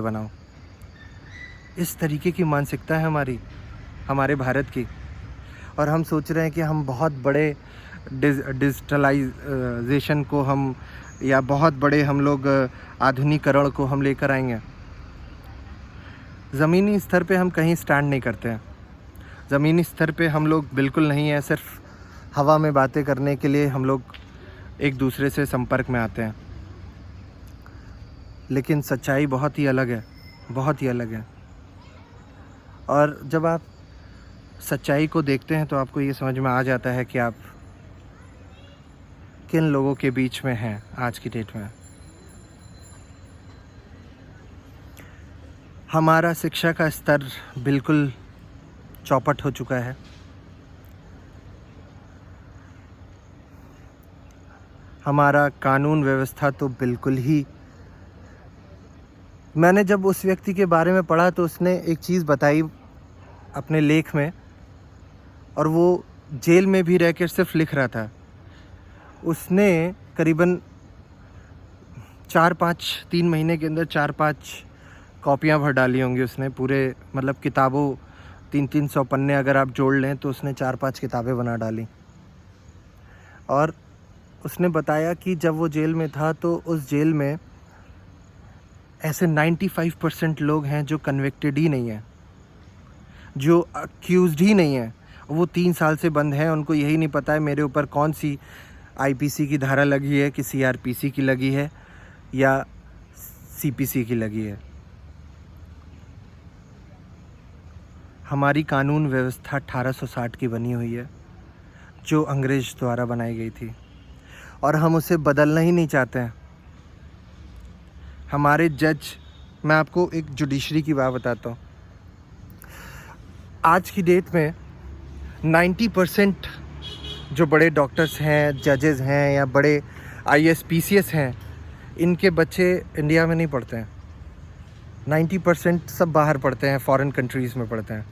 बनाओ। इस तरीके की मानसिकता है हमारे भारत की। और हम सोच रहे हैं कि हम बहुत बड़े डिजिटलाइजेशन को हम या बहुत बड़े हम लोग आधुनिकीकरण को हम लेकर आएंगे। ज़मीनी स्तर पे हम कहीं स्टैंड नहीं करते हैं। ज़मीनी स्तर पे हम लोग बिल्कुल नहीं हैं। सिर्फ हवा में बातें करने के लिए हम लोग एक दूसरे से संपर्क में आते हैं। लेकिन सच्चाई बहुत ही अलग है, बहुत ही अलग है। और जब आप सच्चाई को देखते हैं तो आपको ये समझ में आ जाता है कि आप किन लोगों के बीच में हैं आज की डेट में। हमारा शिक्षा का स्तर बिल्कुल चौपट हो चुका है। हमारा कानून व्यवस्था तो बिल्कुल ही, मैंने जब उस व्यक्ति के बारे में पढ़ा तो उसने एक चीज़ बताई अपने लेख में, और वो जेल में भी रह कर सिर्फ लिख रहा था। उसने करीबन 3 महीने के अंदर 4-5 कॉपियाँ भर डाली होंगी उसने। पूरे मतलब किताबों 300 पन्ने अगर आप जोड़ लें तो उसने 4-5 किताबें बना डाली। और उसने बताया कि जब वो जेल में था तो उस जेल में ऐसे 95% लोग हैं जो कन्विक्टेड ही नहीं है, जो अक्यूज़ड ही नहीं है। वो 3 साल से बंद हैं। उनको यही नहीं पता है मेरे ऊपर कौन सी आईपीसी की धारा लगी है, कि सीआरपीसी की लगी है या सीपीसी की लगी है। हमारी कानून व्यवस्था 1860 की बनी हुई है, जो अंग्रेज़ द्वारा बनाई गई थी, और हम उसे बदलना ही नहीं चाहते हैं। हमारे जज, मैं आपको एक जुडिशरी की बात बताता हूँ। आज की डेट में 90% जो बड़े डॉक्टर्स हैं, जजेस हैं या बड़े आईएएस पीसीएस हैं, इनके बच्चे इंडिया में नहीं पढ़ते हैं। 90% सब बाहर पढ़ते हैं, फॉरेन कंट्रीज़ में पढ़ते हैं।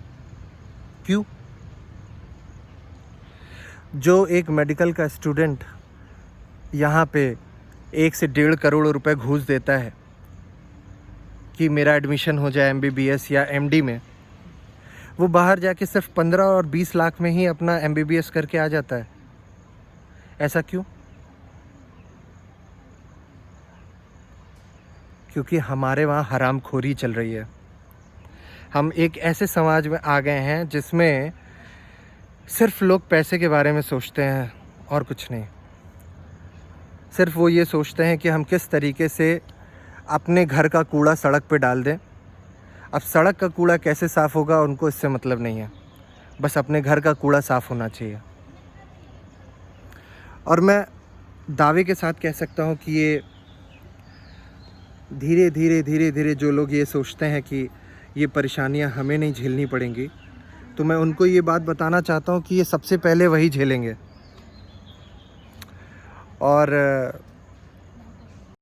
क्यों? जो एक मेडिकल का स्टूडेंट यहाँ पे 1 से 1.5 करोड़ रुपए घूस देता है कि मेरा एडमिशन हो जाए एमबीबीएस या एमडी में, वो बाहर जाके सिर्फ 15 और 20 लाख में ही अपना एमबीबीएस करके आ जाता है। ऐसा क्यों? क्योंकि हमारे वहाँ हरामखोरी चल रही है। हम एक ऐसे समाज में आ गए हैं जिसमें सिर्फ लोग पैसे के बारे में सोचते हैं और कुछ नहीं। सिर्फ वो ये सोचते हैं कि हम किस तरीके से अपने घर का कूड़ा सड़क पे डाल दें। अब सड़क का कूड़ा कैसे साफ़ होगा उनको इससे मतलब नहीं है, बस अपने घर का कूड़ा साफ़ होना चाहिए। और मैं दावे के साथ कह सकता हूँ कि ये धीरे धीरे जो लोग ये सोचते हैं कि ये परेशानियाँ हमें नहीं झेलनी पड़ेंगी, तो मैं उनको ये बात बताना चाहता हूँ कि ये सबसे पहले वही झेलेंगे। और